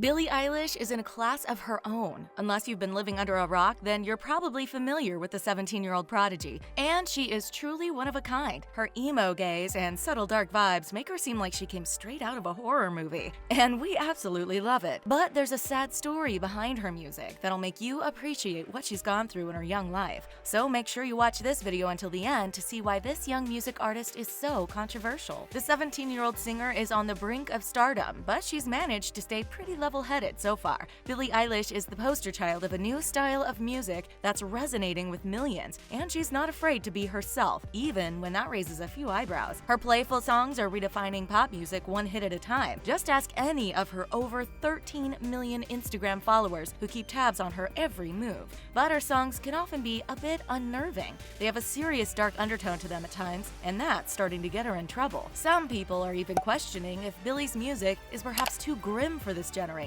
Billie Eilish is in a class of her own. Unless you've been living under a rock, then you're probably familiar with the 17-year-old prodigy. And she is truly one of a kind. Her emo gaze and subtle dark vibes make her seem like she came straight out of a horror movie. And we absolutely love it. But there's a sad story behind her music that'll make you appreciate what she's gone through in her young life. So make sure you watch this video until the end to see why this young music artist is so controversial. The 17-year-old singer is on the brink of stardom, but she's managed to stay pretty level-headed so far. Billie Eilish is the poster child of a new style of music that's resonating with millions, and she's not afraid to be herself, even when that raises a few eyebrows. Her playful songs are redefining pop music one hit at a time. Just ask any of her over 13 million Instagram followers who keep tabs on her every move. But her songs can often be a bit unnerving. They have a serious dark undertone to them at times, and that's starting to get her in trouble. Some people are even questioning if Billie's music is perhaps too grim for this generation.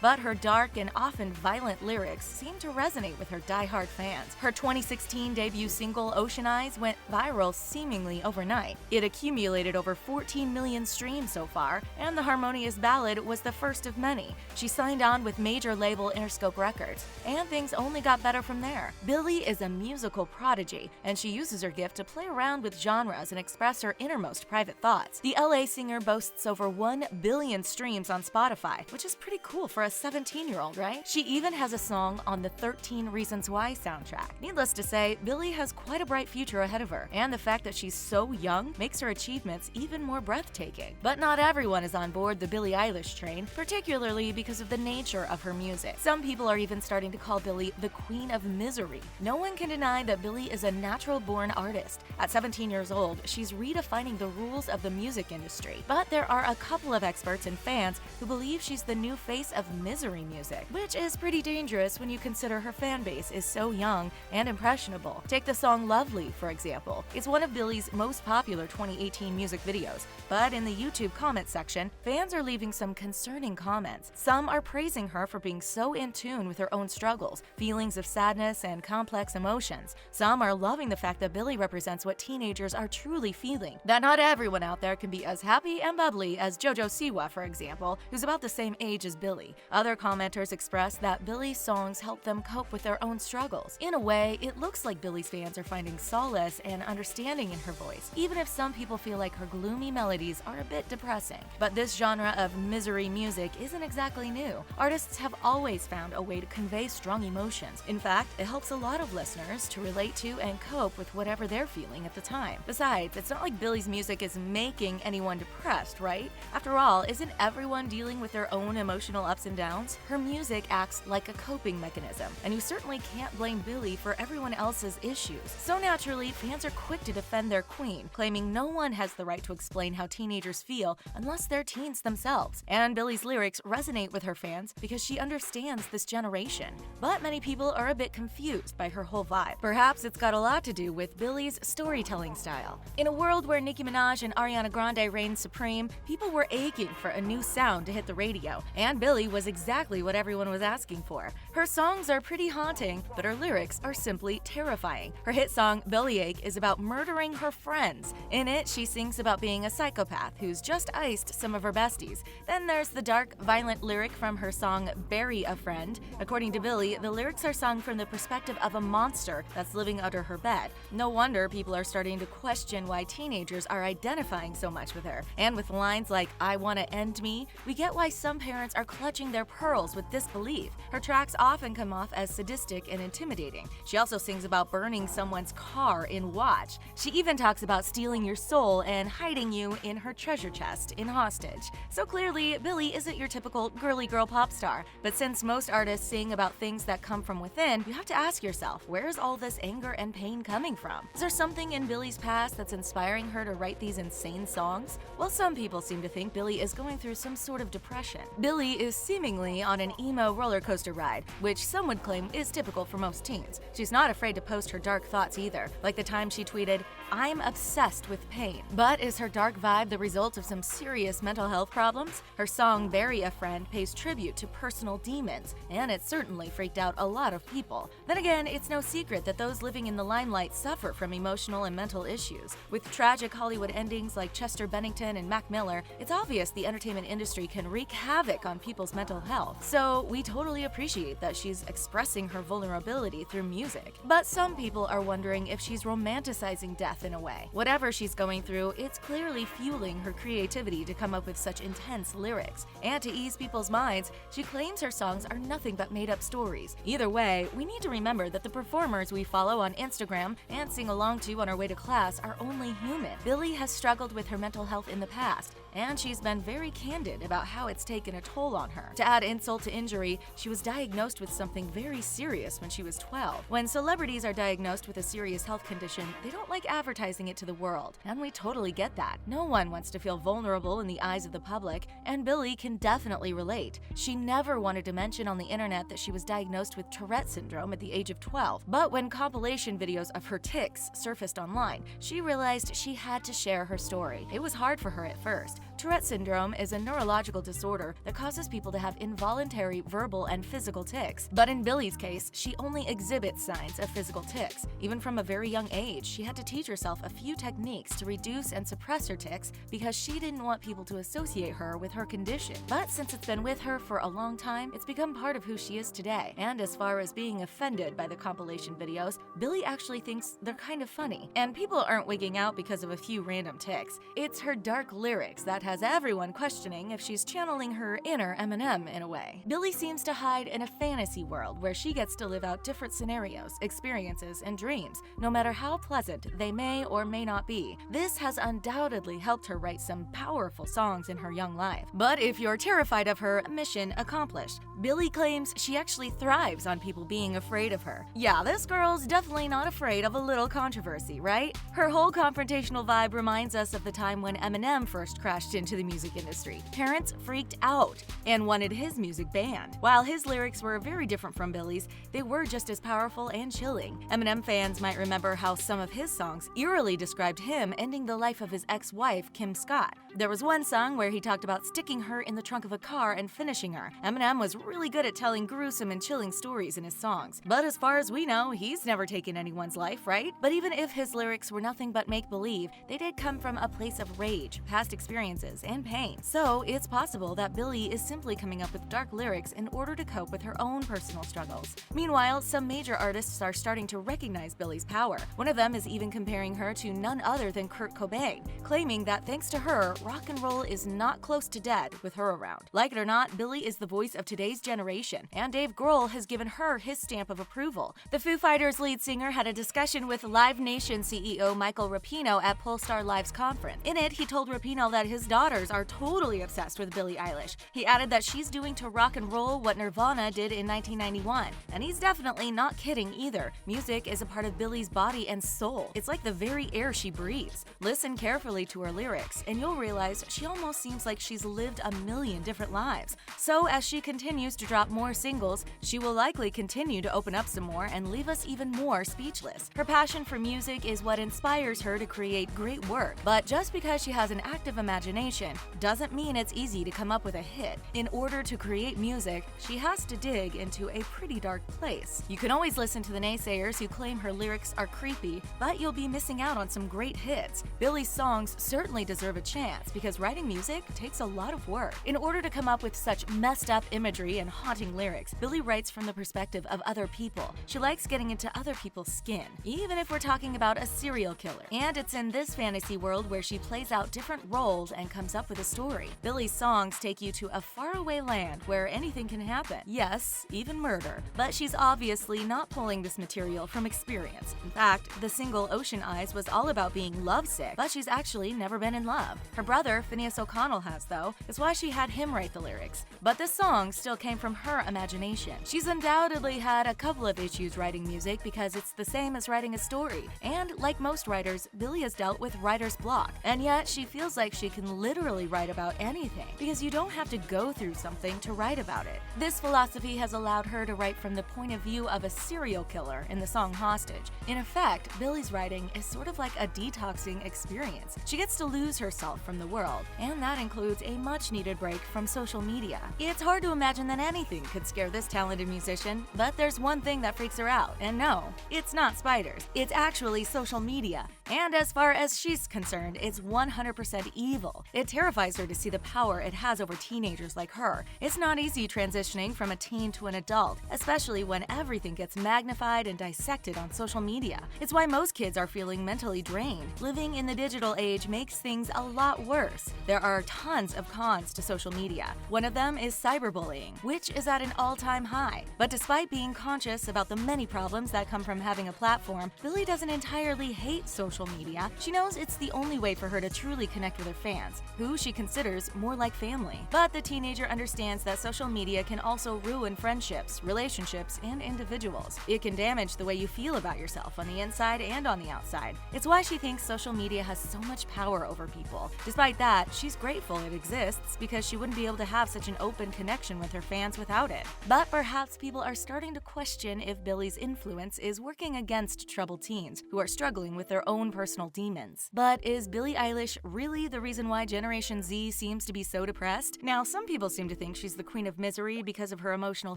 But her dark and often violent lyrics seem to resonate with her die-hard fans. Her 2016 debut single, Ocean Eyes, went viral seemingly overnight. It accumulated over 14 million streams so far, and the harmonious ballad was the first of many. She signed on with major label Interscope Records, and things only got better from there. Billie is a musical prodigy, and she uses her gift to play around with genres and express her innermost private thoughts. The LA singer boasts over 1 billion streams on Spotify, which is pretty cool for a 17-year-old, right? She even has a song on the 13 Reasons Why soundtrack. Needless to say, Billie has quite a bright future ahead of her, and the fact that she's so young makes her achievements even more breathtaking. But not everyone is on board the Billie Eilish train, particularly because of the nature of her music. Some people are even starting to call Billie the Queen of Misery. No one can deny that Billie is a natural-born artist. At 17 years old, she's redefining the rules of the music industry. But there are a couple of experts and fans who believe she's the new face of misery music, which is pretty dangerous when you consider her fan base is so young and impressionable. Take the song Lovely, for example. It's one of Billie's most popular 2018 music videos, but in the YouTube comment section, fans are leaving some concerning comments. Some are praising her for being so in tune with her own struggles, feelings of sadness, and complex emotions. Some are loving the fact that Billie represents what teenagers are truly feeling, that not everyone out there can be as happy and bubbly as JoJo Siwa, for example, who's about the same age as Billie. Other commenters express that Billie's songs help them cope with their own struggles. In a way, it looks like Billie's fans are finding solace and understanding in her voice, even if some people feel like her gloomy melodies are a bit depressing. But this genre of misery music isn't exactly new. Artists have always found a way to convey strong emotions. In fact, it helps a lot of listeners to relate to and cope with whatever they're feeling at the time. Besides, it's not like Billie's music is making anyone depressed, right? After all, isn't everyone dealing with their own emotional ups and downs? Her music acts like a coping mechanism, and you certainly can't blame Billie for everyone else's issues. So naturally, fans are quick to defend their queen, claiming no one has the right to explain how teenagers feel unless they're teens themselves. And Billie's lyrics resonate with her fans because she understands this generation. But many people are a bit confused by her whole vibe. Perhaps it's got a lot to do with Billie's storytelling style. In a world where Nicki Minaj and Ariana Grande reigned supreme, people were aching for a new sound to hit the radio, and Billie was exactly what everyone was asking for. Her songs are pretty haunting, but her lyrics are simply terrifying. Her hit song, Bellyache, is about murdering her friends. In it, she sings about being a psychopath who's just iced some of her besties. Then there's the dark, violent lyric from her song, Bury a Friend. According to Billie, the lyrics are sung from the perspective of a monster that's living under her bed. No wonder people are starting to question why teenagers are identifying so much with her. And with lines like, I wanna end me, we get why some parents are clutching their pearls with disbelief. Her tracks often come off as sadistic and intimidating. She also sings about burning someone's car in Watch. She even talks about stealing your soul and hiding you in her treasure chest in Hostage. So clearly, Billie isn't your typical girly girl pop star. But since most artists sing about things that come from within, you have to ask yourself, where's all this anger and pain coming from? Is there something in Billie's past that's inspiring her to write these insane songs? Well, some people seem to think Billie is going through some sort of depression. Billie is seemingly on an emo roller coaster ride, which some would claim is typical for most teens. She's not afraid to post her dark thoughts either, like the time she tweeted, "I'm obsessed with pain." But is her dark vibe the result of some serious mental health problems? Her song "Bury a Friend" pays tribute to personal demons, and it certainly freaked out a lot of people. Then again, it's no secret that those living in the limelight suffer from emotional and mental issues. With tragic Hollywood endings like Chester Bennington and Mac Miller, it's obvious the entertainment industry can wreak havoc on people's mental health. So we totally appreciate that she's expressing her vulnerability through music. But some people are wondering if she's romanticizing death in a way. Whatever she's going through, it's clearly fueling her creativity to come up with such intense lyrics. And to ease people's minds, she claims her songs are nothing but made-up stories. Either way, we need to remember that the performers we follow on Instagram and sing along to on our way to class are only human. Billie has struggled with her mental health in the past, and she's been very candid about how it's taken a toll on her. To add insult to injury, she was diagnosed with something very serious when she was 12. When celebrities are diagnosed with a serious health condition, they don't like advertising it to the world, and we totally get that. No one wants to feel vulnerable in the eyes of the public, and Billie can definitely relate. She never wanted to mention on the internet that she was diagnosed with Tourette syndrome at the age of 12, but when compilation videos of her tics surfaced online, she realized she had to share her story. It was hard for her at first. Tourette syndrome is a neurological disorder that causes people to have involuntary verbal and physical tics. But in Billie's case, she only exhibits signs of physical tics. Even from a very young age, she had to teach herself a few techniques to reduce and suppress her tics because she didn't want people to associate her with her condition. But since it's been with her for a long time, it's become part of who she is today. And as far as being offended by the compilation videos, Billie actually thinks they're kind of funny. And people aren't wigging out because of a few random tics. It's her dark lyrics that has everyone questioning if she's channeling her inner Eminem in a way. Billie seems to hide in a fantasy world where she gets to live out different scenarios, experiences, and dreams, no matter how pleasant they may or may not be. This has undoubtedly helped her write some powerful songs in her young life. But if you're terrified of her, mission accomplished. Billie claims she actually thrives on people being afraid of her. Yeah, this girl's definitely not afraid of a little controversy, right? Her whole confrontational vibe reminds us of the time when Eminem first crashed into the music industry. Parents freaked out and wanted his music banned. While his lyrics were very different from Billie's, they were just as powerful and chilling. Eminem fans might remember how some of his songs eerily described him ending the life of his ex-wife, Kim Scott. There was one song where he talked about sticking her in the trunk of a car and finishing her. Eminem was really good at telling gruesome and chilling stories in his songs. But as far as we know, he's never taken anyone's life, right? But even if his lyrics were nothing but make-believe, they did come from a place of rage, past experiences, and pain. So it's possible that Billie is simply coming up with dark lyrics in order to cope with her own personal struggles. Meanwhile, some major artists are starting to recognize Billie's power. One of them is even comparing her to none other than Kurt Cobain, claiming that thanks to her, rock and roll is not close to dead with her around. Like it or not, Billie is the voice of today's generation, and Dave Grohl has given her his stamp of approval. The Foo Fighters lead singer had a discussion with Live Nation CEO Michael Rapino at Polestar Live's conference. In it, he told Rapino that his daughters are totally obsessed with Billie Eilish. He added that she's doing to rock and roll what Nirvana did in 1991. And he's definitely not kidding either. Music is a part of Billie's body and soul. It's like the very air she breathes. Listen carefully to her lyrics, and you'll realize she almost seems like she's lived a million different lives. So as she continues to drop more singles, she will likely continue to open up some more and leave us even more speechless. Her passion for music is what inspires her to create great work. But just because she has an active imagination doesn't mean it's easy to come up with a hit. In order to create music, she has to dig into a pretty dark place. You can always listen to the naysayers who claim her lyrics are creepy, but you'll be missing out on some great hits. Billie's songs certainly deserve a chance because writing music takes a lot of work. In order to come up with such messed up imagery and haunting lyrics, Billie writes from the perspective of other people. She likes getting into other people's skin, even if we're talking about a serial killer. And it's in this fantasy world where she plays out different roles and comes up with a story. Billie's songs take you to a faraway land where anything can happen. Yes, even murder. But she's obviously not pulling this material from experience. In fact, the single Ocean Eyes was all about being lovesick, but she's actually never been in love. Her brother, Phineas O'Connell, has though. It's why she had him write the lyrics. But the song still came from her imagination. She's undoubtedly had a couple of issues writing music because it's the same as writing a story. And like most writers, Billie has dealt with writer's block. And yet, she feels like she can live literally write about anything because you don't have to go through something to write about it. This philosophy has allowed her to write from the point of view of a serial killer in the song Hostage. In effect, Billie's writing is sort of like a detoxing experience. She gets to lose herself from the world, and that includes a much-needed break from social media. It's hard to imagine that anything could scare this talented musician, but there's one thing that freaks her out, and no, it's not spiders. It's actually social media. And as far as she's concerned, it's 100% evil. It terrifies her to see the power it has over teenagers like her. It's not easy transitioning from a teen to an adult, especially when everything gets magnified and dissected on social media. It's why most kids are feeling mentally drained. Living in the digital age makes things a lot worse. There are tons of cons to social media. One of them is cyberbullying, which is at an all-time high. But despite being conscious about the many problems that come from having a platform, Billie doesn't entirely hate social media. She knows it's the only way for her to truly connect with her fans, who she considers more like family. But the teenager understands that social media can also ruin friendships, relationships, and individuals. It can damage the way you feel about yourself on the inside and on the outside. It's why she thinks social media has so much power over people. Despite that, she's grateful it exists because she wouldn't be able to have such an open connection with her fans without it. But perhaps people are starting to question if Billie's influence is working against troubled teens who are struggling with their own personal demons. But is Billie Eilish really the reason why Generation Z seems to be so depressed? Now, some people seem to think she's the queen of misery because of her emotional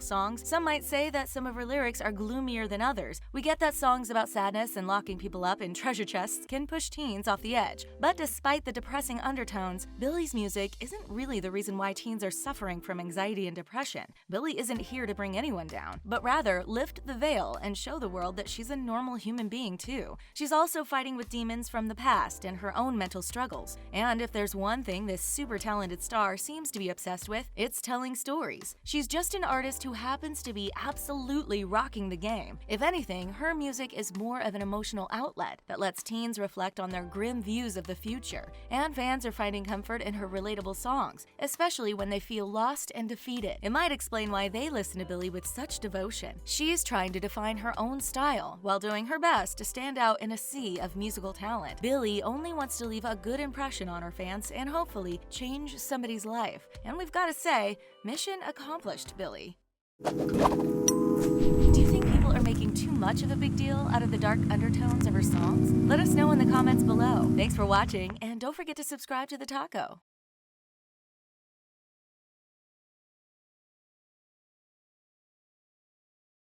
songs. Some might say that some of her lyrics are gloomier than others. We get that songs about sadness and locking people up in treasure chests can push teens off the edge. But despite the depressing undertones, Billie's music isn't really the reason why teens are suffering from anxiety and depression. Billie isn't here to bring anyone down, but rather lift the veil and show the world that she's a normal human being too. She's also fighting with demons from the past and her own mental struggles. And if there's one thing this super talented star seems to be obsessed with, it's telling stories. She's just an artist who happens to be absolutely rocking the game. If anything, her music is more of an emotional outlet that lets teens reflect on their grim views of the future. And fans are finding comfort in her relatable songs, especially when they feel lost and defeated. It might explain why they listen to Billie with such devotion. She's trying to define her own style while doing her best to stand out in a sea of musical talent. Billie only wants to leave a good impression on her fans and hopefully change somebody's life. And we've got to say, mission accomplished, Billie. Do you think people are making too much of a big deal out of the dark undertones of her songs? Let us know in the comments below. Thanks for watching, and don't forget to subscribe to The Taco.